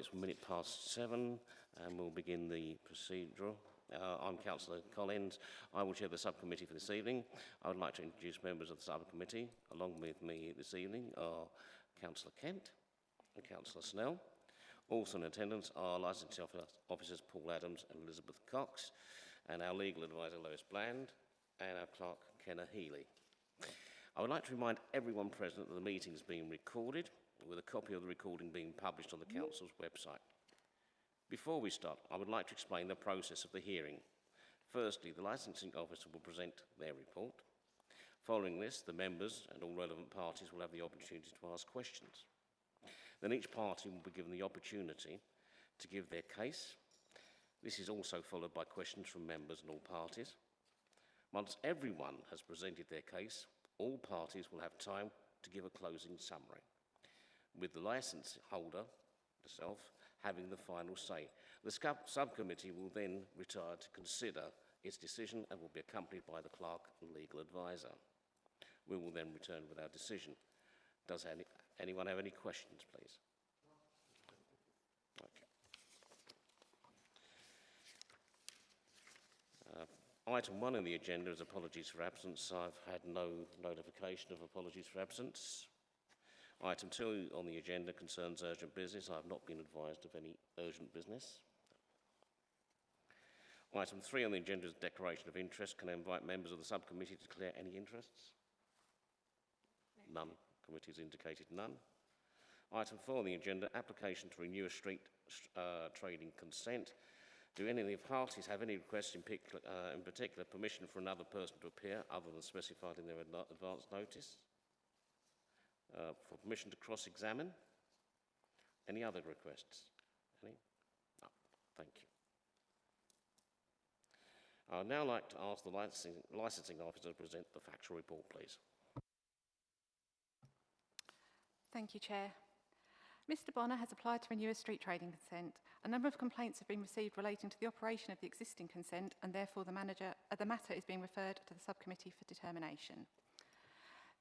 It's 7:07 and we'll begin the procedural. I'm Councillor Collins. I will chair the subcommittee for this evening. I would like to introduce members of the subcommittee. Along with me this evening are Councillor Kent and Councillor Snell. Also in attendance are licensing officers Paul Adams and Elizabeth Cox, and our legal advisor Lois Bland, and our clerk Kenna Healy. I would like to remind everyone present that the meeting is being recorded, with a copy of the recording being published on the Council's website. Before we start, I would like to explain the process of the hearing. Firstly, the licensing officer will present their report. Following this, the members and all relevant parties will have the opportunity to ask questions. Then each party will be given the opportunity to give their case. This is also followed by questions from members and all parties. Once everyone has presented their case, all parties will have time to give a closing summary, with the licence holder, herself, having the final say. The subcommittee will then retire to consider its decision and will be accompanied by the clerk and legal advisor. We will then return with our decision. Does anyone have any questions, please? Okay. Item 1 on the agenda is apologies for absence. I've had no notification of apologies for absence. Item 2 on the agenda concerns urgent business. I have not been advised of any urgent business. Item 3 on the agenda is declaration of interest. Can I invite members of the subcommittee to declare any interests? None. Committee has indicated none. Item 4 on the agenda, application to renew a street trading consent. Do any of the parties have any requests in particular permission for another person to appear other than specified in their advance notice? For permission to cross-examine? Any other requests? Any? No. Thank you. I'd now like to ask the licensing officer to present the factual report, please. Thank you, Chair. Mr. Bonner has applied to renew a street trading consent. A number of complaints have been received relating to the operation of the existing consent, and therefore the matter is being referred to the subcommittee for determination.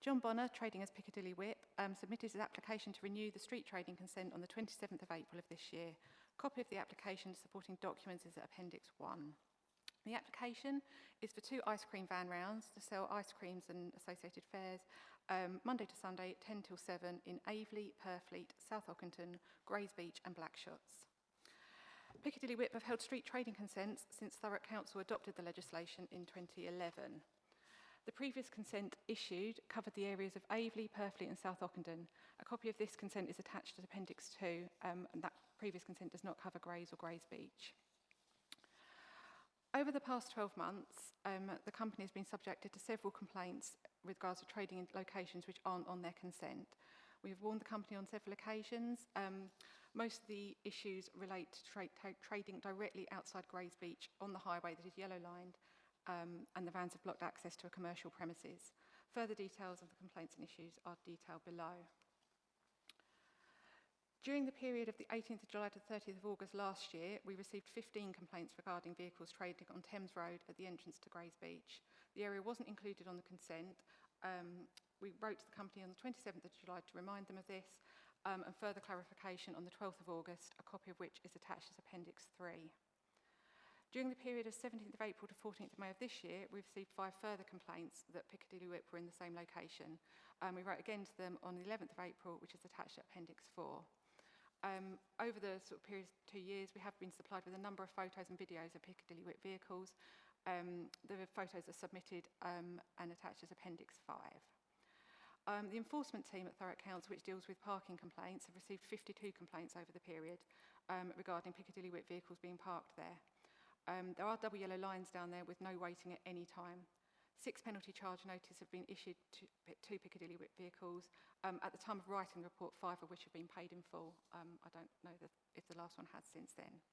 John Bonner, trading as Piccadilly Whip, submitted his application to renew the street trading consent on the 27th of April of this year. A copy of the application supporting documents is at Appendix 1. The application is for 2 ice cream van rounds to sell ice creams and associated fares Monday to Sunday, 10 till 7 in Aveley, Purfleet, South Ockington, Grays Beach and Blackshots. Piccadilly Whip have held street trading consents since Thurrock Council adopted the legislation in 2011. The previous consent issued covered the areas of Aveley, Purfleet and South Ockington. A copy of this consent is attached as Appendix 2, and that previous consent does not cover Grays or Grays Beach. Over the past 12 months, the company has been subjected to several complaints with regards to trading in locations which aren't on their consent. We have warned the company on several occasions. Most of the issues relate to trading directly outside Grays Beach on the highway that is yellow lined, and the vans have blocked access to a commercial premises. Further details of the complaints and issues are detailed below. During the period of the 18th of July to the 30th of August last year, we received 15 complaints regarding vehicles trading on Thames Road at the entrance to Grays Beach. The area wasn't included on the consent. We wrote to the company on the 27th of July to remind them of this, and further clarification on the 12th of August, a copy of which is attached as Appendix 3. During the period of 17th of April to 14th of May of this year, we received 5 further complaints that Piccadilly Whip were in the same location. We wrote again to them on the 11th of April, which is attached to Appendix 4. Over the period of 2 years, we have been supplied with a number of photos and videos of Piccadilly Whip vehicles. The photos are submitted and attached as Appendix 5. The enforcement team at Thurrock Council, which deals with parking complaints, have received 52 complaints over the period regarding Piccadilly Whip vehicles being parked there. There are double yellow lines down there with no waiting at any time. 6 penalty charge notices have been issued to Piccadilly Whip vehicles. At the time of writing the report, 5 of which have been paid in full. I don't know if the last one has since then.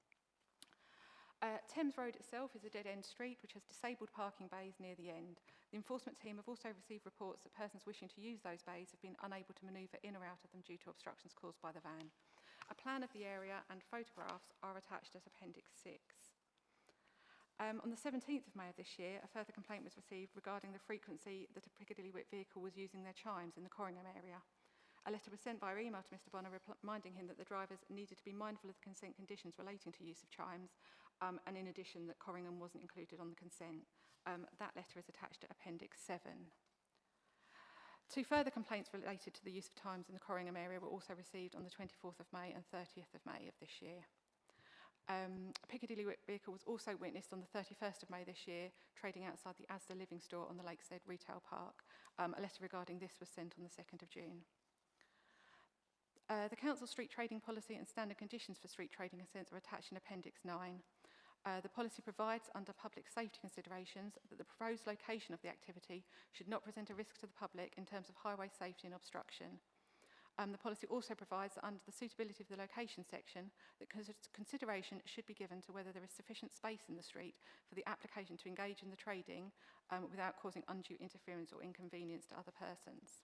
Thames Road itself is a dead-end street which has disabled parking bays near the end. The enforcement team have also received reports that persons wishing to use those bays have been unable to manoeuvre in or out of them due to obstructions caused by the van. A plan of the area and photographs are attached as Appendix 6. On the 17th of May of this year, a further complaint was received regarding the frequency that a Piccadilly Whip vehicle was using their chimes in the Corringham area. A letter was sent via email to Mr Bonner reminding him that the drivers needed to be mindful of the consent conditions relating to use of chimes, and in addition that Corringham wasn't included on the consent. That letter is attached to Appendix 7. 2 further complaints related to the use of chimes in the Corringham area were also received on the 24th of May and 30th of May of this year. A Piccadilly vehicle was also witnessed on the 31st of May this year, trading outside the Asda Living Store on the Lakeside Retail Park. A letter regarding this was sent on the 2nd of June. The Council Street Trading Policy and Standard Conditions for Street Trading Consents are attached in Appendix 9. The policy provides, under public safety considerations, that the proposed location of the activity should not present a risk to the public in terms of highway safety and obstruction. The policy also provides that under the suitability of the location section, that consideration should be given to whether there is sufficient space in the street for the application to engage in the trading without causing undue interference or inconvenience to other persons.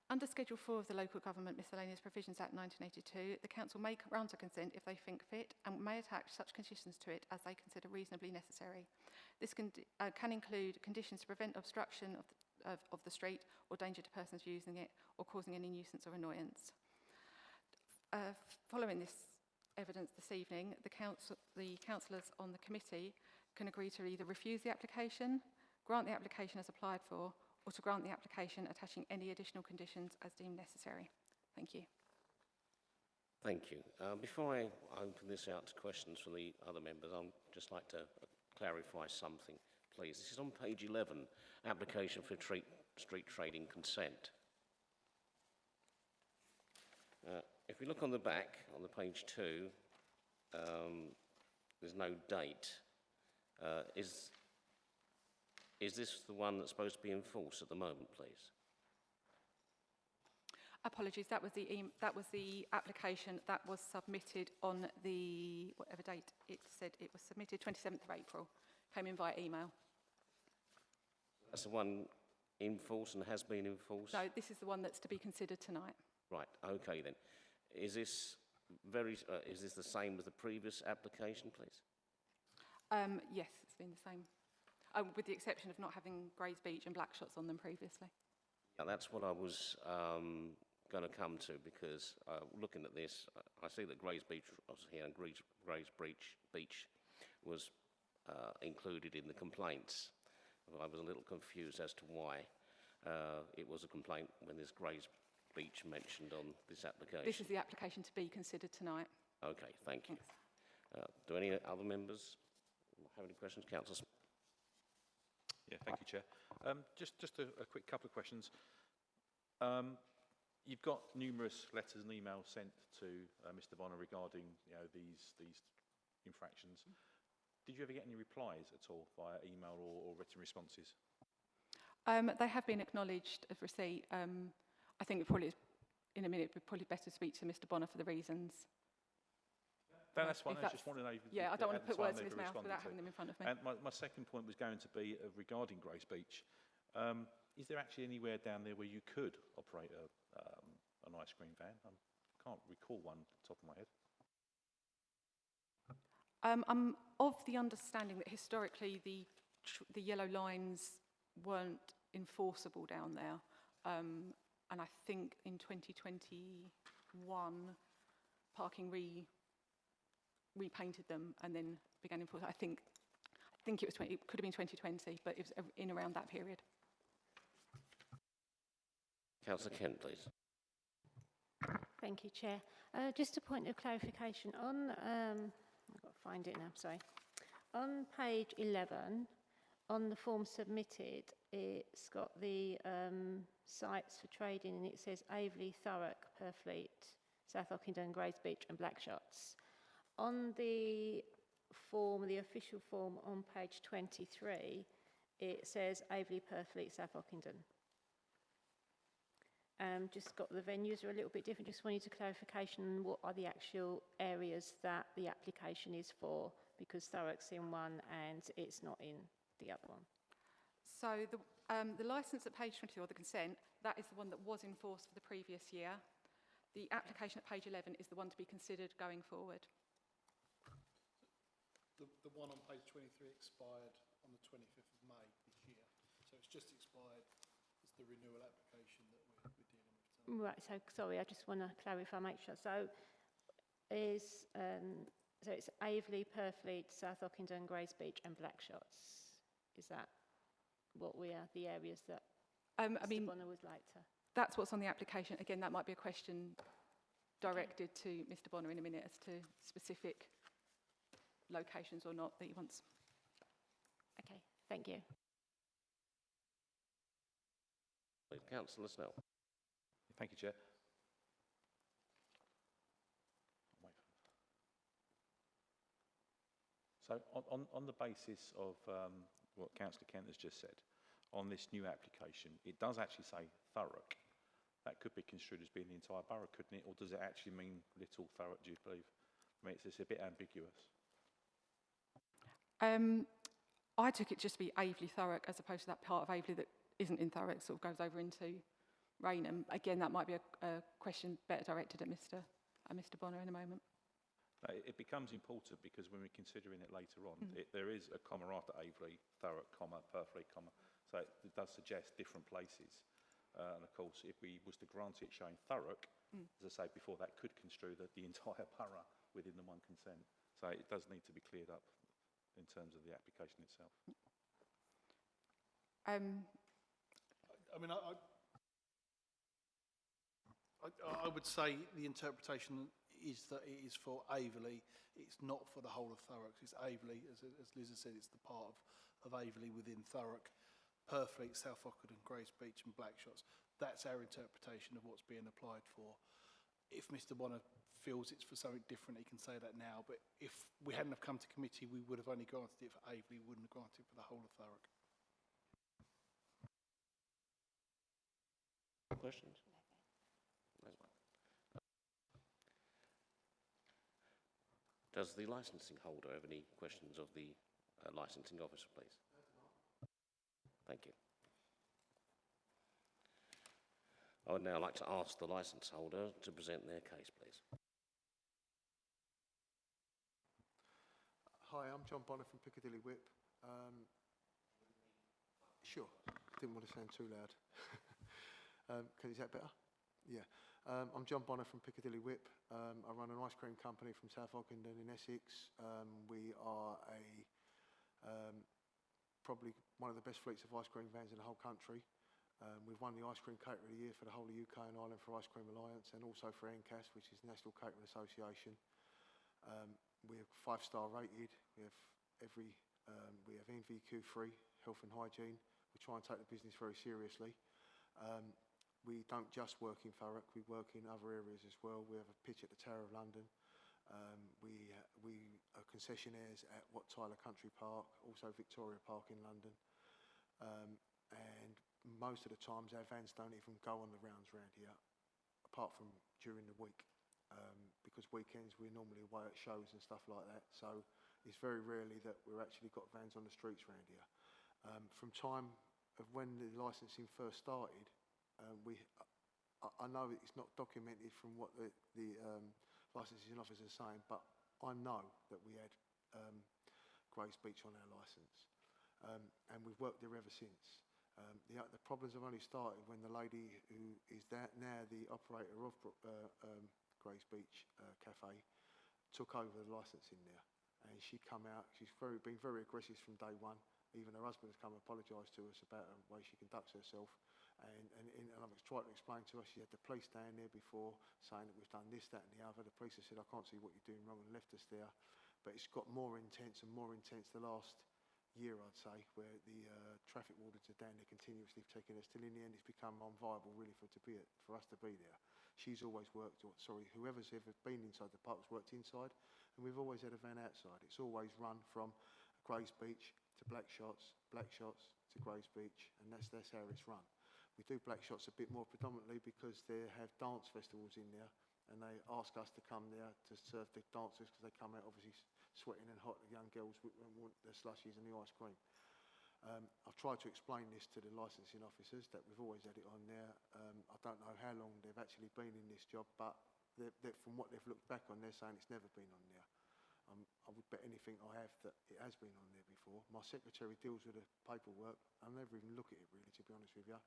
Under Schedule 4 of the Local Government Miscellaneous Provisions Act 1982, the Council may grant a consent if they think fit and may attach such conditions to it as they consider reasonably necessary. This can include conditions to prevent obstruction of the street or danger to persons using it or causing any nuisance or annoyance. Following this evidence this evening, the councillors on the committee can agree to either refuse the application, grant the application as applied for, or to grant the application attaching any additional conditions as deemed necessary. Thank you. Thank you. Before I open this out to questions from the other members, I'd just like to clarify something, please. This is on page 11, application for street trading consent. If we look on the back, on the page 2, there's no date. Is this the one that's supposed to be in force at the moment, please? Apologies, that was the application that was submitted on the, whatever date it said it was submitted, 27th of April. Came in via email. That's the one in force and has been in force? No, this is the one that's to be considered tonight. Right, okay then. Is this the same as the previous application, please? Yes, it's been the same. With the exception of not having Grays Beach and Black Shots on them previously. Yeah, that's what I was going to come to, because looking at this, I see that Grays Beach here and Grays Beach was included in the complaints. I was a little confused as to why it was a complaint when there's Grays Beach mentioned on this application. This is the application to be considered tonight. Okay, thank you. Do any other members have any questions? Councillor Smith. Yeah, thank you, Chair. Just a quick couple of questions. You've got numerous letters and emails sent to Mr. Bonner regarding these infractions. Did you ever get any replies at all via email or written responses? They have been acknowledged as receipt. I think in a minute we'd probably better speak to Mr. Bonner for the reasons. That's fine. I just want to know. Yeah, I don't want to put words in his mouth without having them in front of me. And my second point was going to be regarding Grace Beach. Is there actually anywhere down there where you could operate an ice cream van? I can't recall one off the top of my head. I'm of the understanding that historically the yellow lines weren't enforceable down there, and I think in 2021 parking repainted them and then began enforcing. I think it could have been 2020, but it was in around that period. Councillor Kent, please. Thank you, Chair. Just a point of clarification on, I've got to find it now, sorry. On page 11, on the form submitted, it's got the sites for trading and it says Aveley, Thurrock, Purfleet, South Ockendon, Grays Beach and Black Shots. On the form, the official form on page 23, it says Aveley, Purfleet, South Ockendon. Just got the venues are a little bit different. Just wanted a clarification on what are the actual areas that the application is for, because Thurrock's in one and it's not in the other one. So the licence at page 24, the consent, that is the one that was in force for the previous year. The application at page 11 is the one to be considered going forward. The one on page 23 expired on the 25th of May this year. So it's just expired. It's the renewal application that we're dealing with Right, so sorry, I just want to clarify, make sure. So is so it's Aveley, Purfleet, South Ockendon, Grays Beach and Blackshots. Is that what we are, the areas that I Mr mean, Bonner would like to? that's what's on the application. Again, that might be a question directed to Mr Bonner in a minute as to specific locations or not that he wants. Okay, thank you. Councillor Snell. Thank you, Chair. So on the basis of what Councillor Kent has just said, on this new application, it does actually say Thurrock. That could be construed as being the entire borough, couldn't it? Or does it actually mean Little Thurrock, do you believe? I mean, it's a bit ambiguous. I took it just to be Aveley Thurrock as opposed to that part of Aveley that isn't in Thurrock, sort of goes over into Raynham. Again, that might be a question better directed at Mr Bonner in a moment. It becomes important because when we're considering it later on, there is a comma after Aveley, Thurrock, comma, Purfleet, comma. So it does suggest different places. And of course, if we was to grant it showing Thurrock, as I say before, that could construe the entire borough within the one consent. So it does need to be cleared up in terms of the application itself. I mean, I would say the interpretation is that it is for Aveley. It's not for the whole of Thurrock. It's Aveley, as Liz has said, it's the part of Aveley within Thurrock. Purfleet, South Ockendon, Grays Beach and Blackshots. That's our interpretation of what's being applied for. If Mr Bonner feels it's for something different, he can say that now. But if we hadn't have come to committee, we would have only granted it for Aveley, we wouldn't have granted it for the whole of Thurrock. Questions? No. Does the licensing holder have any questions of the licensing officer, please? Thank you. I would now like to ask the licence holder to present their case, please. Hi, I'm John Bonner from Piccadilly Whip. Sure, didn't want to sound too loud. Is that better? Yeah. I'm John Bonner from Piccadilly Whip. I run an ice cream company from South Ockendon in Essex. We are probably one of the best fleets of ice cream vans in the whole country. We've won the Ice Cream Caterer of the Year for the whole of UK and Ireland for Ice Cream Alliance, and also for NCAS, which is National Catering Association. We're 5-star rated. We have NVQ3, health and hygiene. We try and take the business very seriously. We don't just work in Thurrock, we work in other areas as well. We have a pitch at the Tower of London. We are concessionaires at Wat Tyler Country Park, also Victoria Park in London. And most of the times our vans don't even go on the rounds around here, apart from during the week. Because weekends we're normally away at shows and stuff like that. So it's very rarely that we've actually got vans on the streets around here. From time of when the licensing first started, I know it's not documented from what the licensing officer is saying, but I know that we had Grays Beach on our licence, and we've worked there ever since. The problems have only started when the lady who is now the operator of Grays Beach Cafe took over the licensing there, and she come out. She's been very aggressive from day one. Even her husband has come and apologised to us about the way she conducts herself. And I've tried to explain to her, she had the police down there before saying that we've done this, that and the other. The police have said, I can't see what you're doing wrong, and left us there. But it's got more intense and more intense the last year, I'd say, where the traffic wardens are down there continuously taking us, till in the end it's become unviable really for us to be there. She's always worked, whoever's ever been inside the park has worked inside, and we've always had a van outside. It's always run from Grays Beach to Blackshots to Grays Beach, and that's how it's run. We do Blackshots a bit more predominantly because they have dance festivals in there, and they ask us to come there to serve the dancers because they come out obviously sweating and hot. The young girls want the slushies and the ice cream. I've tried to explain this to the licensing officers that we've always had it on there. I don't know how long they've actually been in this job, but from what they've looked back on, they're saying it's never been on there. I would bet anything I have that it has been on there before. My secretary deals with the paperwork. I never even look at it really, to be honest with you.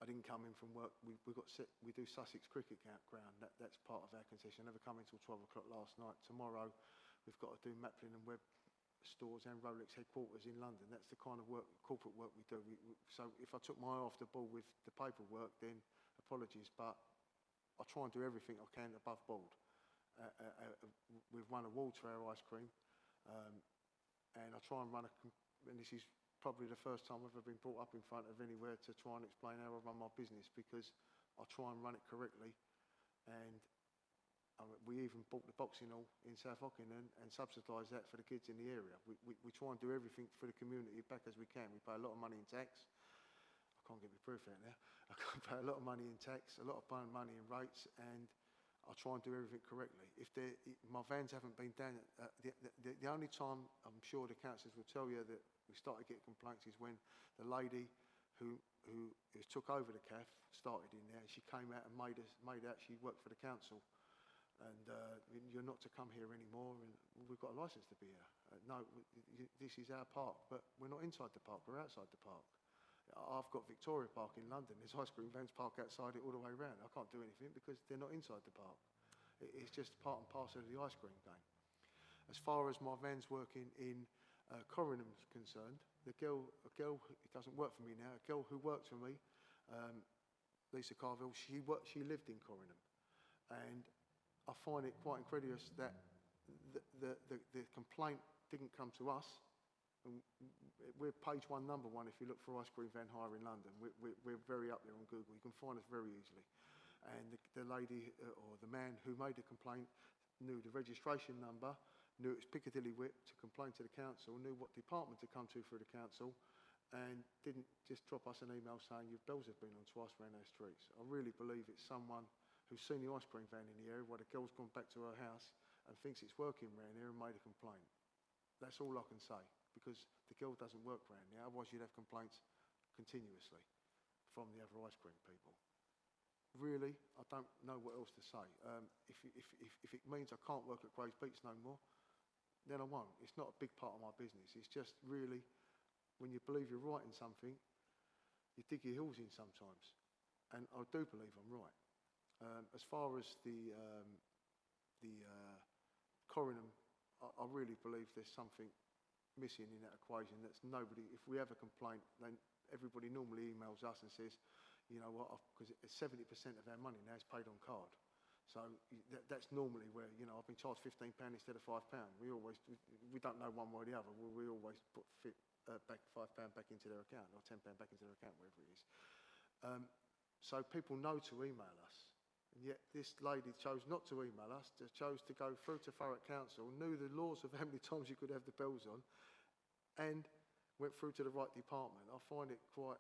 I didn't come in from work. We do Sussex Cricket Ground. That's part of our concession. I never come in till 12 o'clock last night. Tomorrow, we've got to do Maplin and Webb stores and Rolex headquarters in London. That's the kind of work, corporate work we do. So if I took my eye off the ball with the paperwork, then apologies, but I try and do everything I can above board. We've won awards for our ice cream, and I try and run and this is probably the first time I've ever been brought up in front of anywhere to try and explain how I run my business, because I try and run it correctly. And we even bought the boxing hall in South Ockenden and subsidised that for the kids in the area. We try and do everything for the community back as we can. We pay a lot of money in tax. I can't get my proof out now. I pay a lot of money in tax, a lot of money in rates, and I try and do everything correctly. My vans haven't been down, the only time I'm sure the councillors will tell you that we started getting complaints is when the lady who took over the CAF started in there. She came out and made out she worked for the council, and you're not to come here anymore, and we've got a licence to be here. No, this is our park, but we're not inside the park, we're outside the park. I've got Victoria Park in London. There's ice cream vans parked outside it all the way around. I can't do anything because they're not inside the park. It's just part and parcel of the ice cream game. As far as my vans working in Corrinham's concerned, a girl who doesn't work for me now, a girl who works for me, Lisa Carville, she lived in Corringham, and I find it quite incredulous that the complaint didn't come to us. And we're page 1, number 1 if you look for ice cream van hire in London. We're very up there on Google. You can find us very easily. And the lady or the man who made the complaint knew the registration number, knew it was Piccadilly Whip to complain to the council, knew what department to come to for the council, and didn't just drop us an email saying your bells have been on twice around our streets. I really believe it's someone who's seen the ice cream van in the area while the girl's gone back to her house and thinks it's working around here and made a complaint. That's all I can say, because the girl doesn't work around here. Otherwise you'd have complaints continuously from the other ice cream people. Really, I don't know what else to say. If it means I can't work at Grays Beach no more, then I won't. It's not a big part of my business. It's just really, when you believe you're right in something, you dig your heels in sometimes. And I do believe I'm right. As far as the Corringham, I really believe there's something missing in that equation. That's nobody, if we have a complaint, then everybody normally emails us and says, you know what, because 70% of our money now is paid on card. So that's normally where, you know, I've been charged £15 instead of £5. We don't know one way or the other. We always put back £5 back into their account, or £10 back into their account, wherever it is. So people know to email us. And yet this lady chose not to email us, chose to go through to Thurrock Council, knew the laws of how many times you could have the bells on, and went through to the right department. I find it quite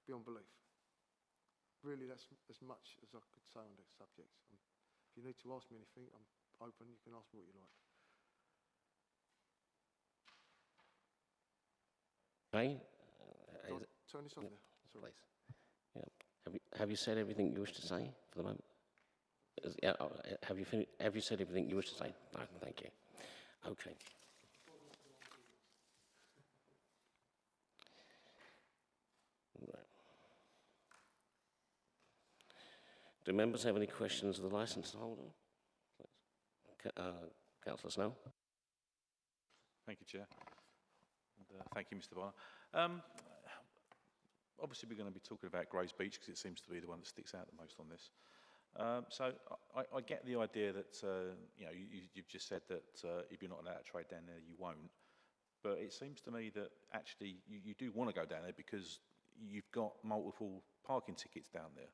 beyond belief. Really, that's as much as I could say on the subject. If you need to ask me anything, I'm open. You can ask me what you like. Okay. Do I turn this on there? Sorry. Please. Yeah. Have you said everything you wish to say for the moment? Have you said everything you wish to say? No, thank you. Okay. Right. Do members have any questions of the licence holder? Councillor Snell. Thank you, Chair. And, thank you, Mr. Bonner. Obviously, we're going to be talking about Grays Beach because it seems to be the one that sticks out the most on this. So I get the idea that, you know, you've just said that if you're not allowed to trade down there, you won't. But it seems to me that actually you do want to go down there because you've got multiple parking tickets down there.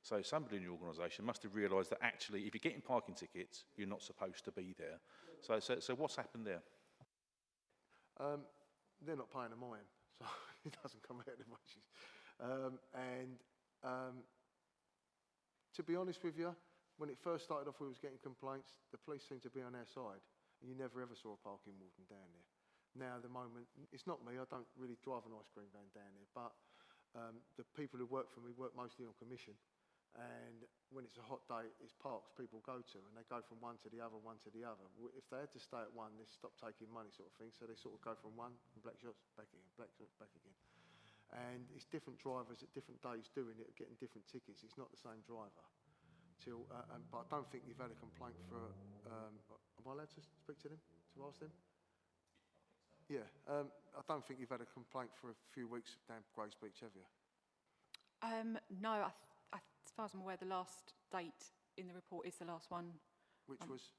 So somebody in your organisation must have realised that actually if you're getting parking tickets, you're not supposed to be there. So what's happened there? They're not paying a mine, so it doesn't come out of the wages. To be honest with you, when it first started off, we was getting complaints. The police seemed to be on our side, and you never ever saw a parking warden down there. Now, at the moment, it's not me. I don't really drive an ice cream van down there, but the people who work for me work mostly on commission. And when it's a hot day, it's parks people go to, and they go from one to the other, one to the other. If they had to stay at one, they stop taking money, sort of thing. So they sort of go from one, and black shots back again, black shots back again. And it's different drivers at different days doing it, getting different tickets. It's not the same driver. But I don't think you've had a complaint for... am I allowed to speak to them, to ask them? Yeah, I don't think you've had a complaint for a few weeks down Grays Beach, have you? No, as far as I'm aware, the last date in the report is the last one. Which was?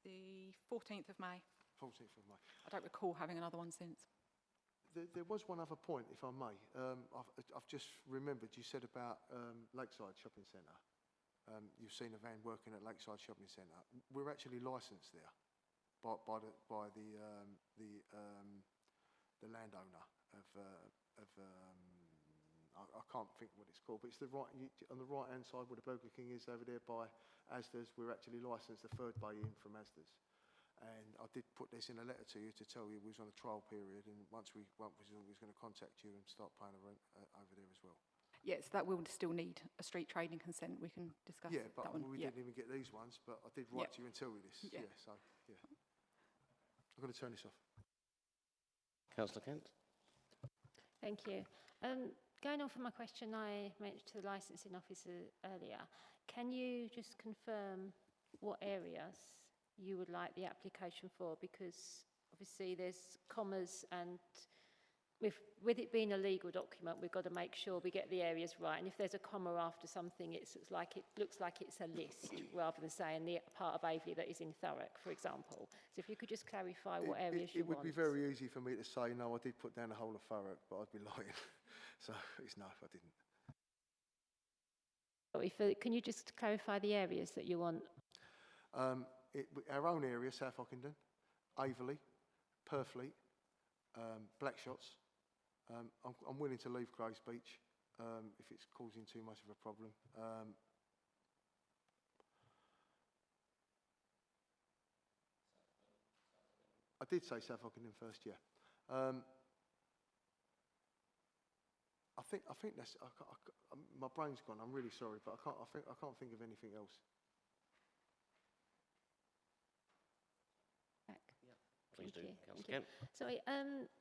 The 14th of May. 14th of May. I don't recall having another one since. There was one other point, if I may. I've just remembered, you said about Lakeside Shopping Centre. You've seen a van working at Lakeside Shopping Centre. We're actually licensed there by the landowner of I can't think what it's called, but it's on the right hand side where the Burger King is over there by Asda's. We're actually licensed the third bay in from Asda's. And I did put this in a letter to you to tell you we was on a trial period, and once we was going to contact you and start paying a rent over there as well. Yes, that will still need a street trading consent. We can discuss Yeah, but that one. we didn't even get these ones, but I did write to you and tell you this. Yeah. So, yeah. I'm going to turn this off. Councillor Kent? Thank you. Going on from my question I mentioned to the licensing officer earlier, can you just confirm what areas you would like the application for? Because obviously there's commas, and with it being a legal document, we've got to make sure we get the areas right. And if there's a comma after something, it looks like it's a list rather than saying the part of Aveley that is in Thurrock, for example. So if you could just clarify what areas you want. It would be very easy for me to say, no, I did put down the whole of Thurrock, but I'd be lying. So it's no, I didn't. Can you just clarify the areas that you want? Our own area, South Ockenden, Aveley, Purfleet, Blackshots. I'm willing to leave Grays Beach if it's causing too much of a problem. I did say South Ockenden first, yeah. I think that's. My brain's gone. I'm really sorry, but I can't think of anything else. Please do, Thank Councillor you. Kent. Sorry,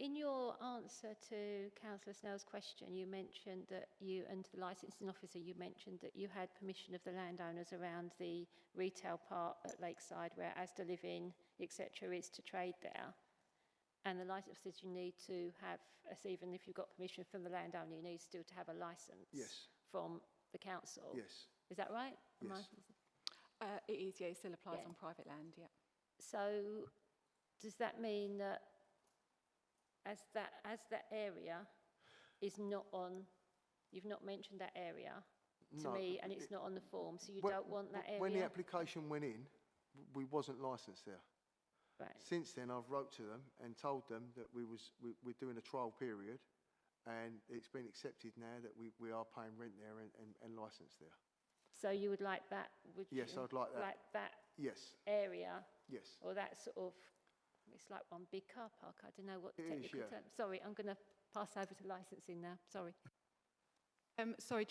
in your answer to Councillor Snell's question, you mentioned that and to the licensing officer, you mentioned that you had permission of the landowners around the retail part at Lakeside where Asda Living, etc. is to trade there. And the licensing officer says you need to have, even if you've got permission from the landowner, you need still to have a licence from the council. Yes. Is that right? Yes. It is, yeah, it still applies Yeah. on private land, yeah. So does that mean that as that area is not on, you've not mentioned that area to me, and it's not on the form, so you don't want that area? When the application went in, we wasn't licensed there. Right. Since then, I've wrote to them and told them that we're doing a trial period, and it's been accepted now that we are paying rent there and licensed there. So you would like that, would you? Yes, I'd like that. Like that Yes. area? Yes. Or that sort of, it's like one big car park, I don't know what the It is, technical yeah. term. Sorry, I'm going to pass over to licensing now, sorry. Sorry,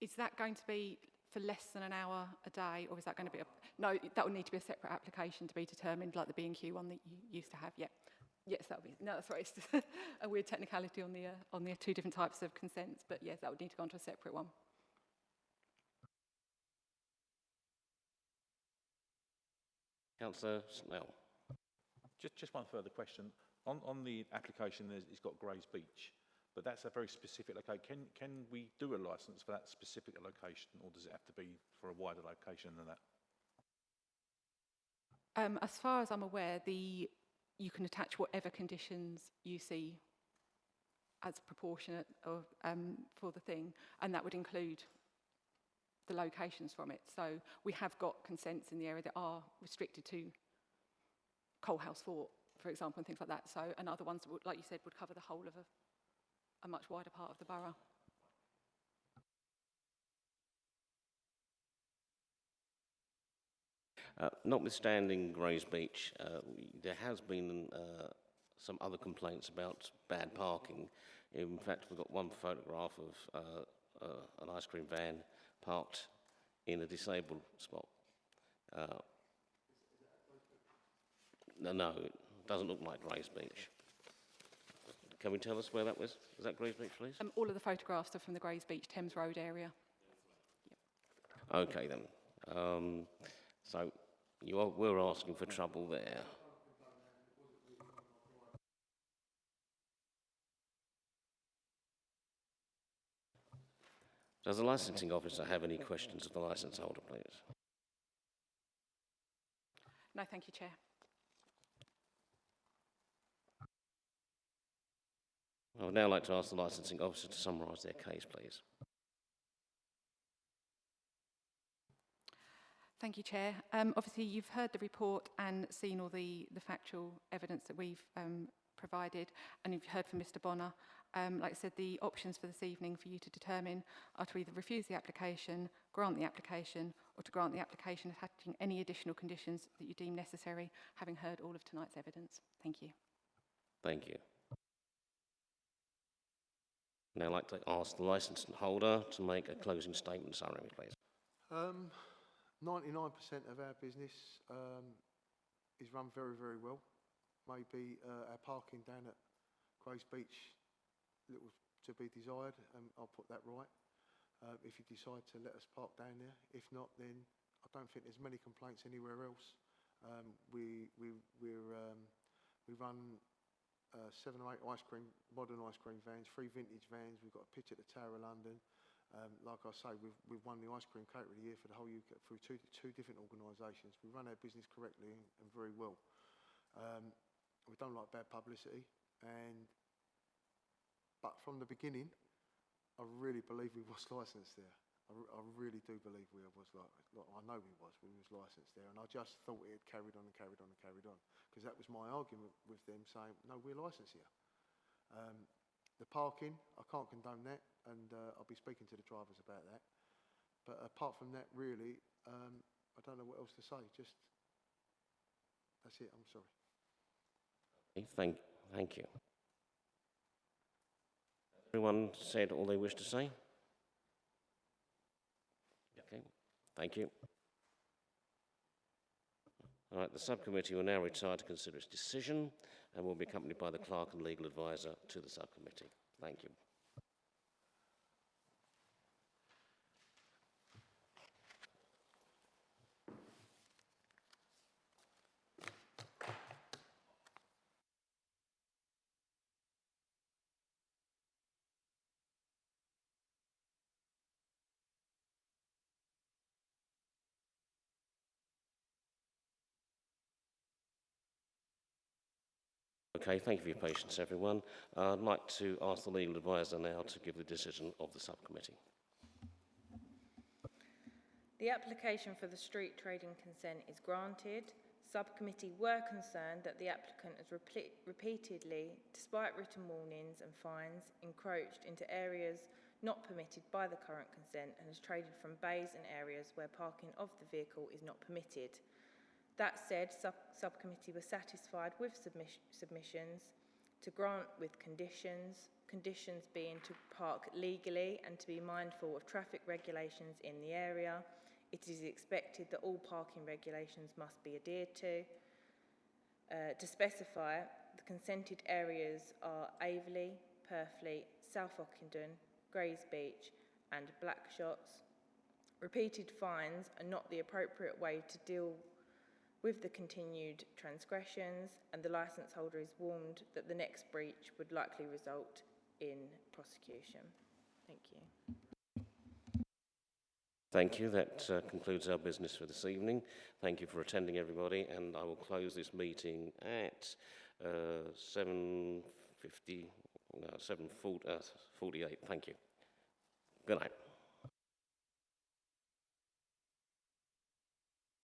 is that going to be for less than an hour a day, or is that going to be no, that would need to be a separate application to be determined, like the B&Q one that you used to have, yeah. Yes, that would be, no, that's right, it's just a weird technicality on the two different types of consents, but yes, that would need to go on to a separate one. Councillor Snell. Just one further question. On the application, it's got Grays Beach, but that's a very specific location. Can we do a licence for that specific location, or does it have to be for a wider location than that? As far as I'm aware, you can attach whatever conditions you see as proportionate for the thing, and that would include the locations from it. So we have got consents in the area that are restricted to Coalhouse Fort, for example, and things like that. So, and other ones, would, like you said, would cover the whole of a much wider part of the borough. Notwithstanding Grays Beach, there has been some other complaints about bad parking. In fact, we've got one photograph of an ice cream van parked in a disabled spot. No, it doesn't look like Grays Beach. Can we tell us where that was? Was that Grays Beach, please? All of the photographs are from the Grays Beach, Thames Road area. Okay then. So we're asking for trouble there. Does the licensing officer have any questions of the licence holder, please? No, thank you, Chair. I would now like to ask the licensing officer to summarise their case, please. Thank you, Chair. Obviously, you've heard the report and seen all the factual evidence that we've provided, and you've heard from Mr. Bonner. Like I said, the options for this evening for you to determine are to either refuse the application, grant the application, or to grant the application attaching any additional conditions that you deem necessary, having heard all of tonight's evidence. Thank you. Thank you. Now I'd like to ask the licence holder to make a closing statement summary, please. 99% of our business is run very, very well. Maybe our parking down at Grays Beach, little to be desired, and I'll put that right. If you decide to let us park down there. If not, then I don't think there's many complaints anywhere else. We run 7 or 8 modern ice cream vans, 3 vintage vans. We've got a pitch at the Tower of London. Like I say, we've won the Ice Cream Caterer of the Year for the whole UK through two different organisations. We run our business correctly and very well. We don't like bad publicity, but from the beginning, I really believe we was licensed there. I really do believe we was I know we was licensed there, and I just thought it had carried on and carried on and carried on, because that was my argument with them, saying, no, we're licensed here. The parking, I can't condone that, and I'll be speaking to the drivers about that. But apart from that, really, I don't know what else to say. Just, that's it, I'm sorry. Thank you. Everyone said all they wish to say? Okay, thank you. All right, the subcommittee will now retire to consider its decision and will be accompanied by the clerk and legal advisor to the subcommittee. Thank you. Okay, thank you for your patience, everyone. I'd like to ask the legal advisor now to give the decision of the subcommittee. The application for the street trading consent is granted. Subcommittee were concerned that the applicant has repeatedly, despite written warnings and fines, encroached into areas not permitted by the current consent and has traded from bays and areas where parking of the vehicle is not permitted. That said, subcommittee was satisfied with submissions to grant with conditions being to park legally and to be mindful of traffic regulations in the area. It is expected that all parking regulations must be adhered to. To specify, the consented areas are Aveley, Purfleet, South Ockenden, Grays Beach and Blackshots. Repeated fines are not the appropriate way to deal with the continued transgressions, and the licence holder is warned that the next breach would likely result in prosecution. Thank you. Thank you. That concludes our business for this evening. Thank you for attending, everybody, and I will close this meeting at 7:48. Thank you. Good night.